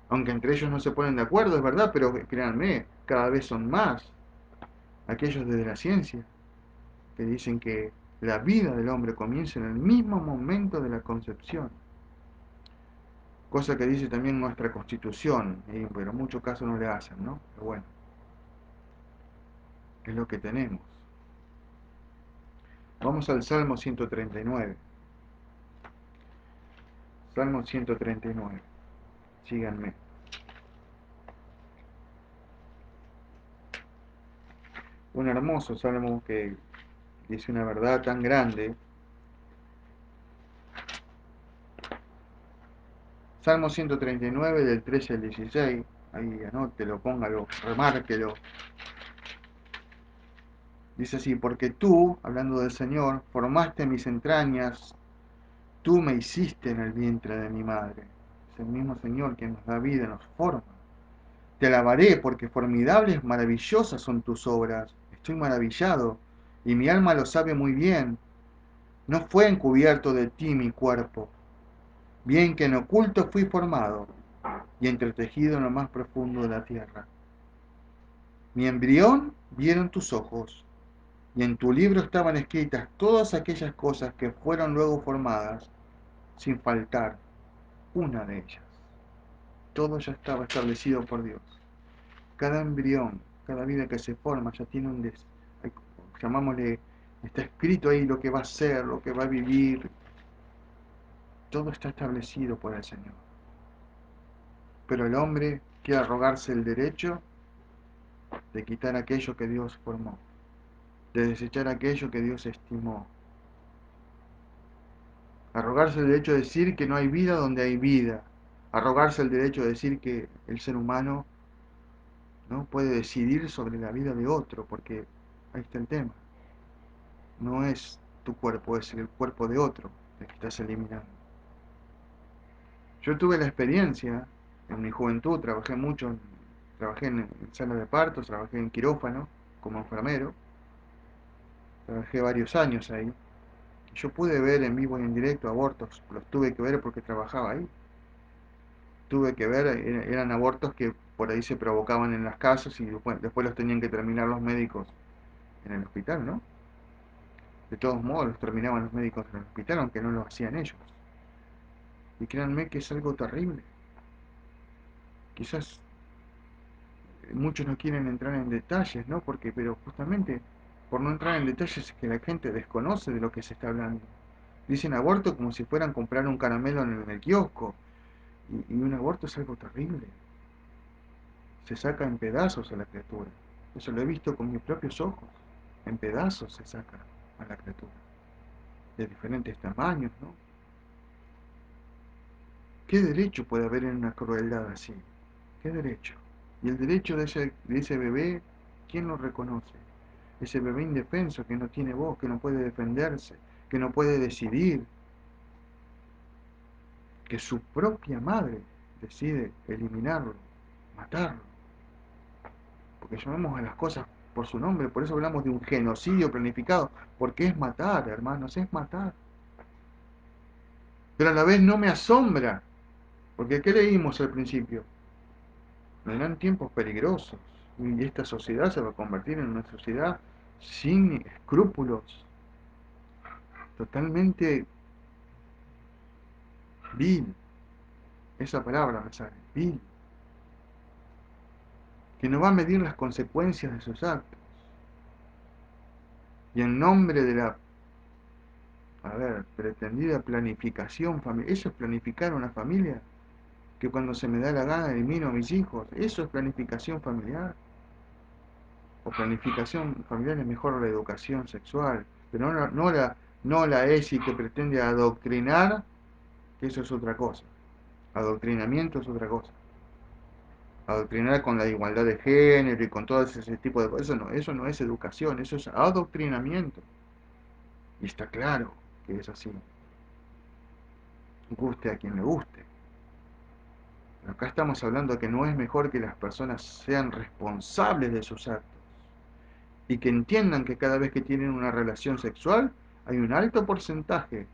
Aunque entre ellos no se ponen de acuerdo, es verdad, pero créanme, cada vez son más aquellos desde la ciencia que dicen que la vida del hombre comienza en el mismo momento de la concepción. Cosa que dice también nuestra constitución, pero en muchos casos no le hacen, ¿no? Pero bueno, es lo que tenemos. Vamos al Salmo 139. Salmo 139. Síganme. Un hermoso salmo que dice una verdad tan grande. Salmo 139 del 13 al 16. Ahí anótelo, póngalo, remárquelo. Dice así, porque tú, hablando del Señor, formaste mis entrañas, tú me hiciste en el vientre de mi madre. Es el mismo Señor quien nos da vida, nos forma. Te alabaré porque formidables, maravillosas son tus obras. Estoy maravillado y mi alma lo sabe muy bien. No fue encubierto de ti mi cuerpo, bien que en oculto fui formado y entretejido en lo más profundo de la tierra. Mi embrión vieron tus ojos, y en tu libro estaban escritas todas aquellas cosas que fueron luego formadas, sin faltar una de ellas. Todo ya estaba establecido por Dios. Cada embrión, cada vida que se forma ya tiene llamámosle, está escrito ahí lo que va a ser, lo que va a vivir. Todo está establecido por el Señor. Pero el hombre quiere arrogarse el derecho de quitar aquello que Dios formó, de desechar aquello que Dios estimó. Arrogarse el derecho de decir que no hay vida donde hay vida. Arrogarse el derecho de decir que el ser humano no puede decidir sobre la vida de otro, porque ahí está el tema. No es tu cuerpo, es el cuerpo de otro el que estás eliminando. Yo tuve la experiencia en mi juventud, trabajé en sala de partos, trabajé en quirófano como enfermero, trabajé varios años ahí. Yo pude ver en vivo y en directo abortos, los tuve que ver porque trabajaba ahí. Tuve que ver, eran abortos que por ahí se provocaban en las casas y después los tenían que terminar los médicos en el hospital, ¿no? De todos modos los terminaban los médicos en el hospital, aunque no lo hacían ellos. Y créanme que es algo terrible. Quizás muchos no quieren entrar en detalles, ¿no? Pero justamente por no entrar en detalles es que la gente desconoce de lo que se está hablando. Dicen aborto como si fueran a comprar un caramelo en el kiosco. Y un aborto es algo terrible. Se saca en pedazos a la criatura. Eso lo he visto con mis propios ojos. En pedazos se saca a la criatura. De diferentes tamaños, ¿no? ¿Qué derecho puede haber en una crueldad así? ¿Qué derecho? Y el derecho de ese bebé, ¿quién lo reconoce? Ese bebé indefenso que no tiene voz, que no puede defenderse, que no puede decidir, que su propia madre decide eliminarlo, matarlo. Porque llamamos a las cosas por su nombre, por eso hablamos de un genocidio planificado, porque es matar, hermanos, es matar. Pero a la vez no me asombra, porque ¿qué leímos al principio? Vendrán tiempos peligrosos y esta sociedad se va a convertir en una sociedad sin escrúpulos, totalmente vil, esa palabra me sale, vil, que no va a medir las consecuencias de sus actos. Y en nombre de la A ver, pretendida planificación familiar. ¿Eso es planificar una familia? Que cuando se me da la gana elimino a mis hijos. ¿Eso es planificación familiar? O planificación familiar es mejor la educación sexual. Pero no la ESI que pretende adoctrinar, que eso es otra cosa. Adoctrinamiento es otra cosa. Adoctrinar con la igualdad de género y con todo ese tipo de cosas. Eso no es educación, eso es adoctrinamiento. Y está claro que es así. Guste a quien le guste. Pero acá estamos hablando de que no es mejor que las personas sean responsables de sus actos y que entiendan que cada vez que tienen una relación sexual hay un alto porcentaje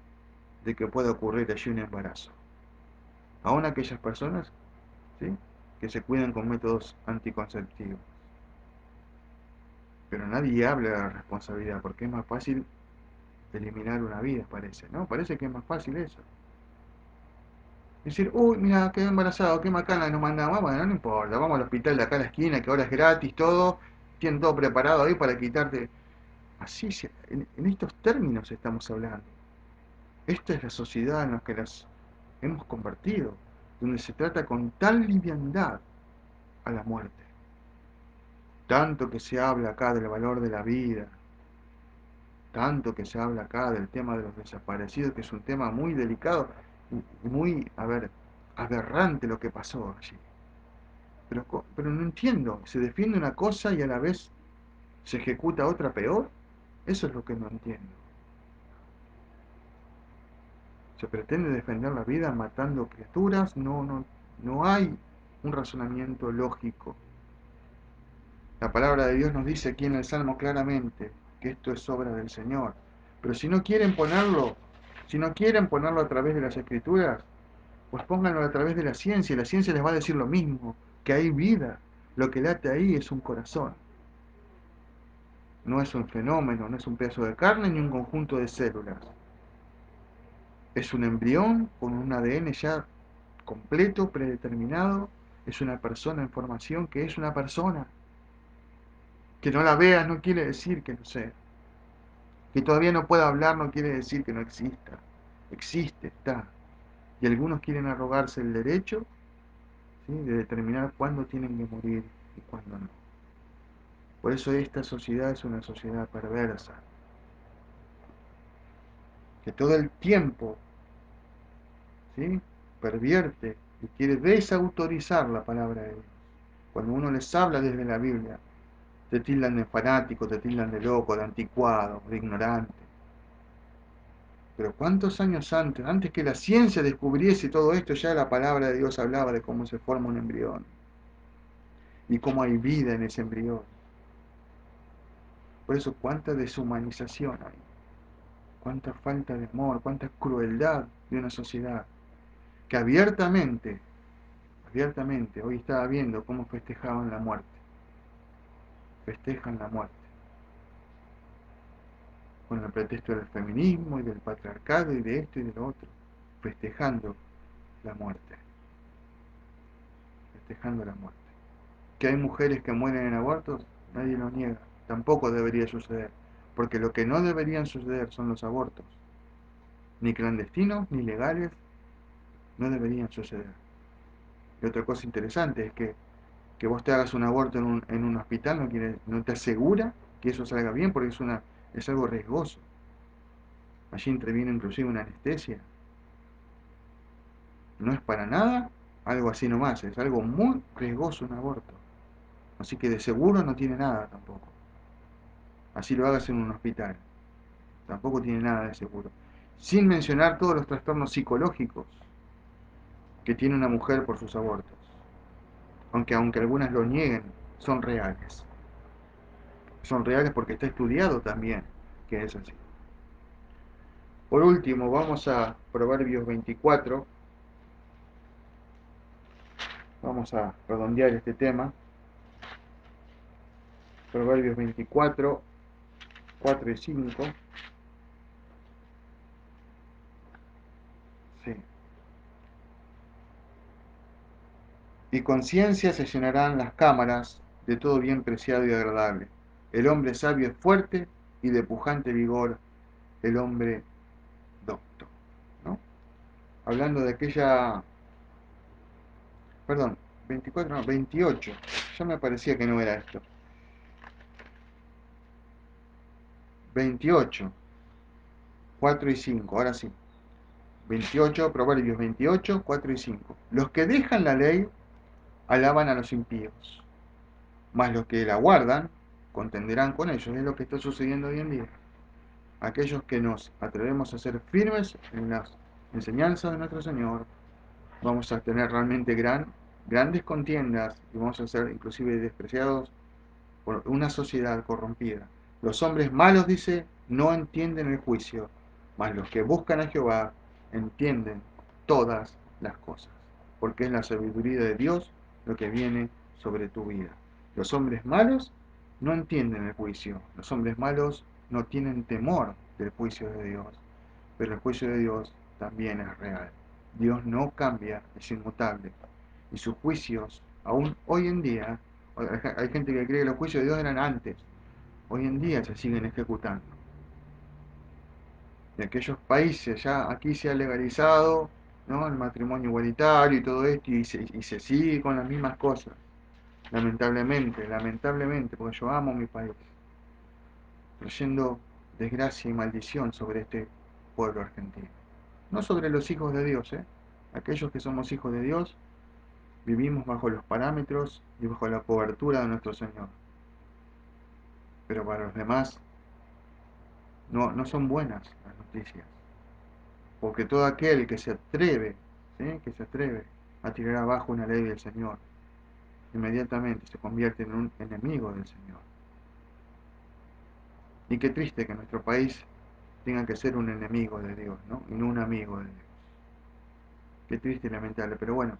de que pueda ocurrir allí un embarazo. Aún aquellas personas, ¿sí?, que se cuidan con métodos anticonceptivos. Pero nadie habla de la responsabilidad porque es más fácil eliminar una vida, parece, ¿no? Parece que es más fácil eso. Decir, uy, mira, quedé embarazado, qué macana nos mandamos. Bueno, no importa, vamos al hospital de acá a la esquina, que ahora es gratis, todo. Tienen todo preparado ahí para quitarte. Así, en estos términos estamos hablando. Esta es la sociedad en la que las hemos convertido, donde se trata con tal liviandad a la muerte. Tanto que se habla acá del valor de la vida, tanto que se habla acá del tema de los desaparecidos, que es un tema muy delicado y muy, a ver, aberrante lo que pasó allí. Pero no entiendo, se defiende una cosa y a la vez se ejecuta otra peor. Eso es lo que no entiendo. Se pretende defender la vida matando criaturas, no hay un razonamiento lógico. La palabra de Dios nos dice aquí en el Salmo claramente que esto es obra del Señor. Pero si no quieren ponerlo a través de las Escrituras, pues pónganlo a través de la ciencia, y la ciencia les va a decir lo mismo, que hay vida. Lo que late ahí es un corazón. No es un fenómeno, no es un pedazo de carne ni un conjunto de células. Es un embrión con un ADN ya completo, predeterminado. Es una persona en formación que es una persona. Que no la veas no quiere decir que no sea. Que todavía no pueda hablar no quiere decir que no exista. Existe, está. Y algunos quieren arrogarse el derecho, ¿sí?, de determinar cuándo tienen que morir y cuándo no. Por eso esta sociedad es una sociedad perversa, que todo el tiempo, ¿sí?, pervierte y quiere desautorizar la palabra de Dios. Cuando uno les habla desde la Biblia, te tildan de fanático, te tildan de loco, de anticuado, de ignorante. Pero ¿cuántos años antes que la ciencia descubriese todo esto, ya la palabra de Dios hablaba de cómo se forma un embrión y cómo hay vida en ese embrión? Por eso cuánta deshumanización hay, cuánta falta de amor, cuánta crueldad de una sociedad que abiertamente, hoy estaba viendo cómo festejaban la muerte, festejan la muerte, con el pretexto del feminismo y del patriarcado y de esto y de lo otro, festejando la muerte, festejando la muerte. Que hay mujeres que mueren en abortos, nadie lo niega, tampoco debería suceder, porque lo que no deberían suceder son los abortos, ni clandestinos ni legales, no deberían suceder. Y otra cosa interesante es que vos te hagas un aborto en un hospital no te asegura que eso salga bien, porque es algo riesgoso. Allí interviene inclusive una anestesia. No es para nada algo así nomás, es algo muy riesgoso un aborto. Así que de seguro no tiene nada tampoco. Así lo hagas en un hospital. Tampoco tiene nada de seguro. Sin mencionar todos los trastornos psicológicos que tiene una mujer por sus abortos. Aunque algunas lo nieguen, son reales. Son reales porque está estudiado también que es así. Por último, vamos a Proverbios 24. Vamos a redondear este tema. Proverbios 24, 4 y 5. Sí. Y con ciencia se llenarán las cámaras de todo bien preciado y agradable. El hombre sabio es fuerte y de pujante vigor el hombre hablando de aquella, perdón, 24, no, 28, ya me parecía que no era esto, 28, 4 y 5, ahora sí, 28, Proverbios 28, 4 y 5. Los que dejan la ley alaban a los impíos, mas los que la guardan contenderán con ellos. Es lo que está sucediendo hoy en día. Aquellos que nos atrevemos a ser firmes en las enseñanzas de nuestro Señor, vamos a tener realmente grandes contiendas y vamos a ser inclusive despreciados por una sociedad corrompida. Los hombres malos, dice, no entienden el juicio, mas los que buscan a Jehová entienden todas las cosas, porque es la sabiduría de Dios lo que viene sobre tu vida. Los hombres malos no entienden el juicio, los hombres malos no tienen temor del juicio de Dios, pero el juicio de Dios también es real. Dios no cambia, es inmutable, y sus juicios, aún hoy en día, hay gente que cree que los juicios de Dios eran antes, hoy en día se siguen ejecutando. De aquellos países, ya aquí se ha legalizado, ¿no?, el matrimonio igualitario y todo esto, y se sigue con las mismas cosas. Lamentablemente, porque yo amo mi país, trayendo desgracia y maldición sobre este pueblo argentino. No sobre los hijos de Dios, ¿eh? Aquellos que somos hijos de Dios, vivimos bajo los parámetros y bajo la cobertura de nuestro Señor. Pero para los demás no son buenas las noticias. Porque todo aquel que se atreve, ¿sí?, que se atreve a tirar abajo una ley del Señor, inmediatamente se convierte en un enemigo del Señor. Y qué triste que nuestro país tenga que ser un enemigo de Dios, ¿no?, y no un amigo de Dios. Qué triste y lamentable. Pero bueno,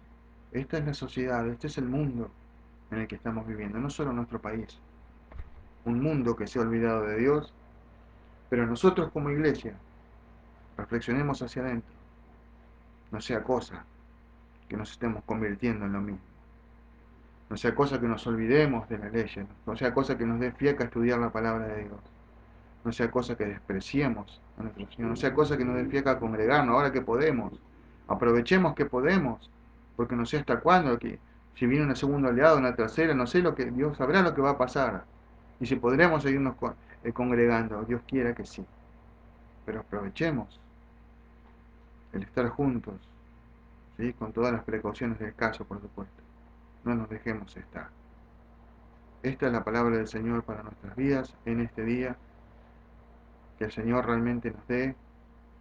esta es la sociedad, este es el mundo en el que estamos viviendo, no solo nuestro país. Un mundo que se ha olvidado de Dios, pero nosotros como iglesia reflexionemos hacia adentro. No sea cosa que nos estemos convirtiendo en lo mismo. No sea cosa que nos olvidemos de la ley, no sea cosa que nos dé fiaca estudiar la palabra de Dios. No sea cosa que despreciemos a nuestro Señor. No sea cosa que nos dé fiaca congregarnos ahora que podemos. Aprovechemos que podemos, porque no sé hasta cuándo, que si viene una segunda oleada, una tercera, no sé lo que Dios sabrá lo que va a pasar. Y si podremos seguirnos congregando, Dios quiera que sí. Pero aprovechemos el estar juntos, ¿sí?, con todas las precauciones del caso, por supuesto. No nos dejemos estar. Esta es la palabra del Señor para nuestras vidas en este día. Que el Señor realmente nos dé,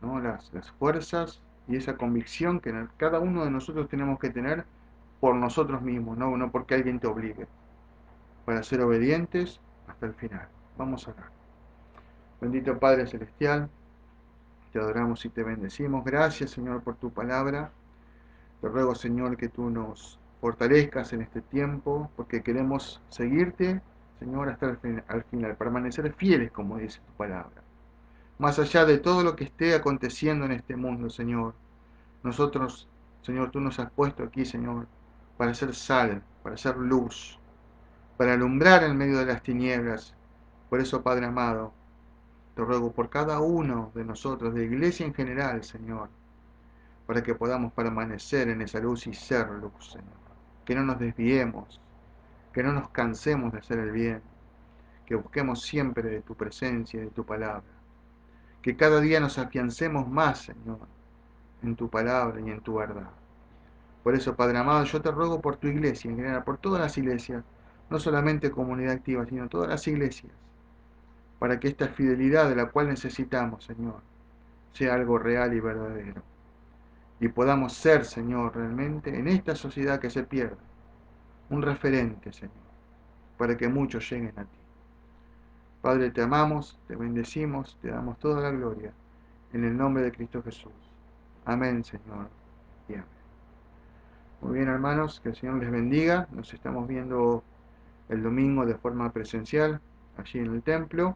¿no?, las fuerzas y esa convicción que cada uno de nosotros tenemos que tener por nosotros mismos, no porque alguien te obligue, para ser obedientes hasta el final. Vamos a orar. Bendito Padre Celestial, te adoramos y te bendecimos. Gracias, Señor, por tu palabra. Te ruego, Señor, que tú nos fortalezcas en este tiempo, porque queremos seguirte, Señor, hasta al final, permanecer fieles, como dice tu palabra. Más allá de todo lo que esté aconteciendo en este mundo, Señor, nosotros, Señor, tú nos has puesto aquí, Señor, para ser sal, para ser luz, para alumbrar en medio de las tinieblas. Por eso, Padre amado, te ruego por cada uno de nosotros, de la iglesia en general, Señor, para que podamos permanecer en esa luz y ser luz, Señor. Que no nos desviemos, que no nos cansemos de hacer el bien, que busquemos siempre de tu presencia y de tu palabra. Que cada día nos afiancemos más, Señor, en tu palabra y en tu verdad. Por eso, Padre amado, yo te ruego por tu iglesia, en general, por todas las iglesias, no solamente Comunidad Activa, sino todas las iglesias, para que esta fidelidad de la cual necesitamos, Señor, sea algo real y verdadero. Y podamos ser, Señor, realmente en esta sociedad que se pierde, un referente, Señor, para que muchos lleguen a ti. Padre, te amamos, te bendecimos, te damos toda la gloria, en el nombre de Cristo Jesús. Amén, Señor, y amén. Muy bien, hermanos, que el Señor les bendiga. Nos estamos viendo el domingo de forma presencial, allí en el templo.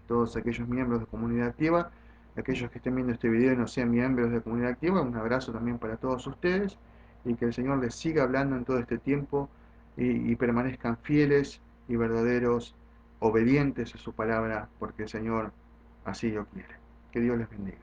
Todos aquellos miembros de Comunidad Activa, aquellos que estén viendo este video y no sean miembros de Comunidad Activa, un abrazo también para todos ustedes, y que el Señor les siga hablando en todo este tiempo y permanezcan fieles y verdaderos, obedientes a su palabra, porque el Señor así lo quiere. Que Dios les bendiga.